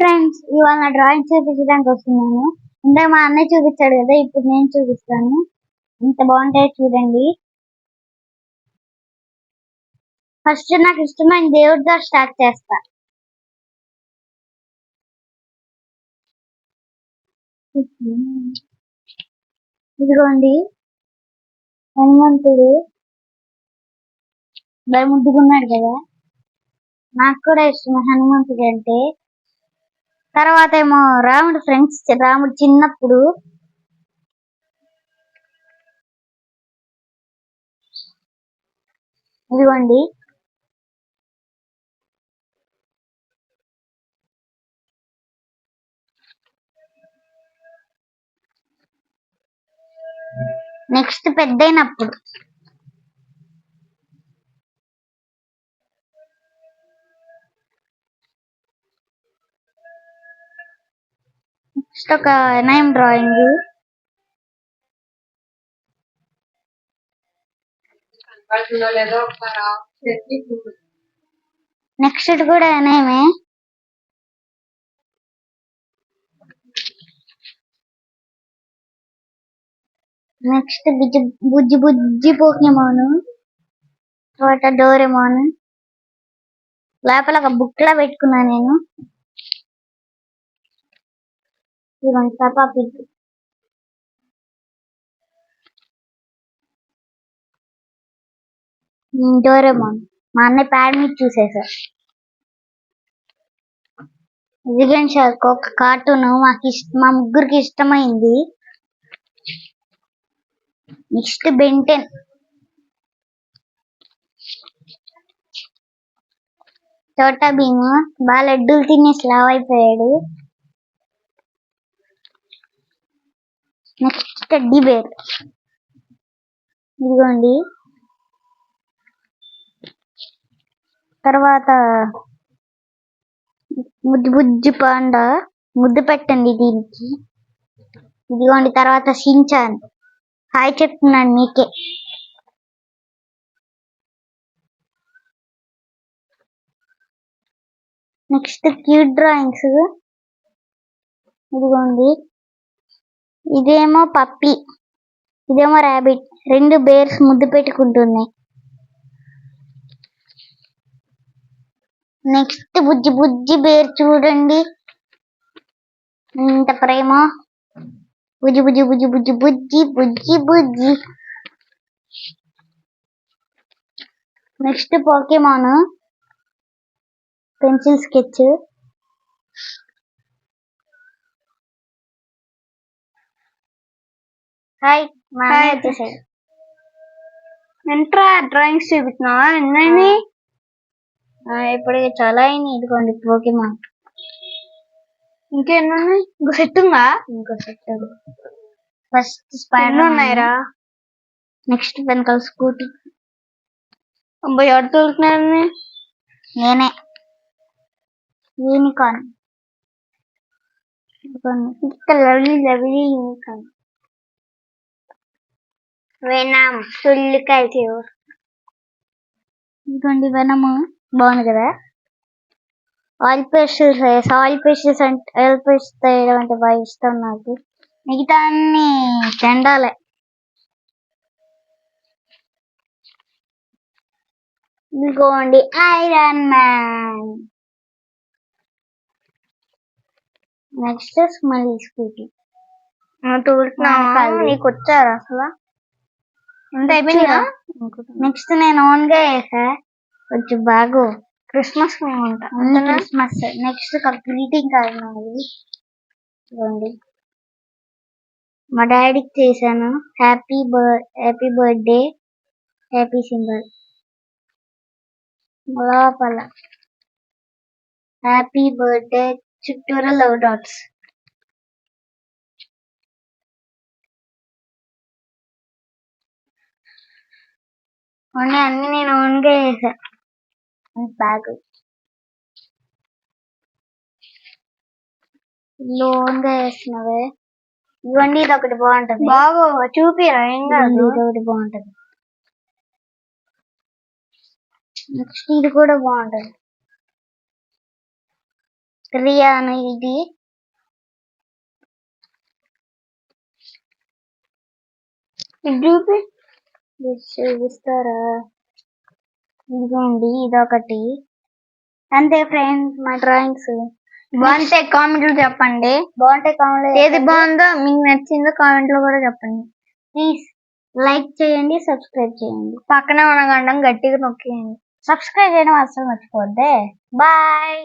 Friends, ఇవాళ నా drawing చూపించడానికి వస్తున్నాను. ఇందాక మా అన్నయ్య చూపించాడు కదా, ఇప్పుడు నేను చూపిస్తాను. ఇంత బాగుంటాయో చూడండి. ఫస్ట్ నాకు ఇష్టమైన దేవుడితో స్టార్ట్ చేస్తా. ఇదిగోండి హనుమంతుడు ముద్దుకున్నాడు కదా, నాకు కూడా ఇష్టం హనుమంతుడు అంటే. తర్వాత ఏమో రాముడు ఫ్రెండ్స్, రాముడు చిన్నప్పుడు ఇదిగోండి నెక్స్ట్ పెద్దయినప్పుడు నెక్స్ట్ ఒక నేమ్ డ్రాయింగ్. నెక్స్ట్ కూడా నేమే. నెక్స్ట్ బుజ్జి బుజ్జి పోకేమాన్, తర్వాత డోరేమాన్. లోపల ఒక బుక్ లా పెట్టుకున్నా నేను. ఇదిగోండి పాపా పిగ్. డోరేమాన్ మా అన్నయ్య ప్యాడ్ మీద చూసేసా. జిగన్ షార్క్ ఒక కార్టూన్ మా ముగ్గురికి ఇష్టమైంది. Next Ben Ten. చోటా భీమ్ బాగా లడ్డూలు తినేసి లావ్ అయిపోయాడు. Next teddy bear. ఇదిగోండి. తర్వాత బుజ్జి బుజ్జి పాండా, ముద్దు పెట్టండి దీనికి. ఇదిగోండి. తర్వాత షించాన్, హాయ్ చెప్తున్నాను మీకే. Next cute drawings. ఇదిగోండి, ఇదేమో పప్పి, ఇదేమో ర్యాబిట్. రెండు బేర్స్ ముద్దు పెట్టుకుంటున్నాయి. నెక్స్ట్ బుజ్జి బుజ్జి బేర్ చూడండి, ఇంత ప్రేమ. బుజ్జి బుజ్జి బుజ్జి బుజ్జి బుజ్జి బుజ్జి బుజ్జి. Next Pokemon pencil sketch. Hi వచ్చేసాడు. ఎంట్రా డ్రాయింగ్స్ చూపిస్తున్నావా? ఎన్నైనా ఇప్పుడు చాలా అయినాయి. ఇదిగోండి పోకేమాన్. ఇంకెన్నున్నాయి? ఇంకో సెట్ ఉందా? ఇంకో సెట్. ఫస్ట్ స్పైడర్ ఉన్నాయిరా. నెక్స్ట్ వెనకాల స్కూటీ. అబ్బాయి ఎవరు తోలుతున్నారు? నేనే. Unicorn. Lovely lovely unicorn. Venom full కలిసి. ఇదిగోండి వెనమ్, బాగుంది కదా. ఆయిల్ పేస్టల్స్ అంటే ఆయిల్ పేస్ట్ వేయడం అంటే బాగా ఇష్టం నాకు. మిగతా అన్ని చెండాలే. ఇదిగోండి iron man. Next smiley scooty. నీకు వచ్చారా అసలు? ఎంత అయిపోయిందా? నెక్స్ట్ నేను ఓన్ గా వేసా, కొంచెం బాగు Christmas Christmas. Next greeting card నాది. చూడండి, మా డాడీకి చేశాను. Happy birthday, happy symbol. లోపల హ్యాపీ బర్త్డే చుట్టూరా లవ్ డాట్స్. అన్ని నేను ఓన్ గా వేసా. బ్యాగ్ లోన్ గా వేసినవే. ఇవన్నీ ఇది ఒకటి బాగుంటది. బాగు చూపిరా? ఏం కాదు, ఇది ఒకటి బాగుంటది. నెక్స్ట్ ఇది కూడా బాగుంటది. రియాను ఇది చూపి. చూపిస్తారా? ఇదిగోండి ఇదొకటి. అంతే ఫ్రెండ్స్ మా డ్రాయింగ్స్. బాగుంటే కామెంట్లు చెప్పండి. బాగుంటాయి కామెంట్. ఏది బాగుందో మీకు నచ్చిందో కామెంట్ లో కూడా చెప్పండి. ప్లీజ్ లైక్ చేయండి, సబ్స్క్రైబ్ చేయండి, పక్కనే ఉన్న గంటను గట్టిగా నొక్కేయండి. సబ్స్క్రైబ్ చేయడం అస్సలు మర్చిపోద్దే. బాయ్.